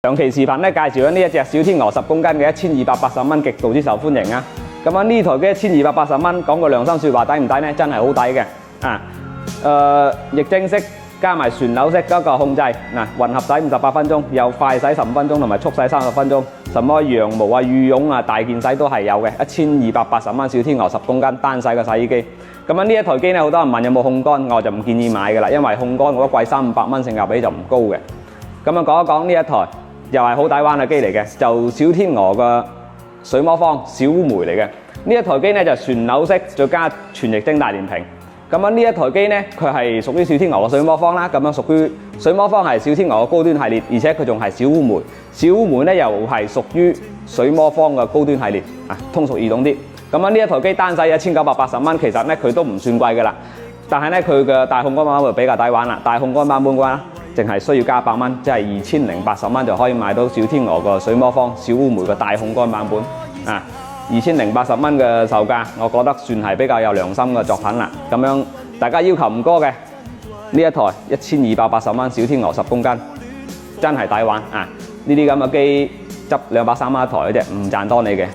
上期視頻咧介紹咗呢一隻小天鵝10公斤嘅1280蚊，極度之受歡迎啊！咁啊呢台機1280蚊，講個良心説話抵唔抵呢？真係好抵嘅啊！液晶式加埋旋鈕式嗰個控制，混合洗58分鐘，有快洗15分鐘同埋速洗30分鐘，什麼羊毛啊、羽絨啊、大件洗都係有嘅。1280蚊小天鵝10公斤單洗嘅洗衣機。咁啊呢一台機咧，好多人問有冇烘乾，我就唔建議買嘅啦，因為烘乾我覺得貴300-500蚊，性價比就唔高嘅。咁啊講一講呢一台。又係好抵玩嘅機嚟嘅，就小天鵝嘅水魔方小烏梅嚟嘅。呢一台機咧就旋鈕式，再加全液晶大連屏。咁啊呢一台機咧，佢係屬於小天鵝嘅水魔方啦。咁樣屬於水魔方係小天鵝嘅高端系列，而且佢仲係小烏梅。小烏梅咧又係屬於水魔方嘅高端系列，通俗易懂啲。咁啊呢一台機單洗1980蚊，其實咧佢都唔算貴嘅啦。但係咧佢嘅大控乾版會比較抵玩啦。大控乾版本嘅話，淨係需要加100蚊，即係2080蚊就可以買到小天鵝個水魔方小烏梅嘅大控乾版本啊！2080蚊嘅售價，我覺得算係比較有良心嘅作品啦。咁樣大家要求唔高嘅呢一台1280蚊小天鵝10公斤，真係抵玩啊！呢啲咁嘅機執200-300蚊一台嘅啫，唔賺多你嘅。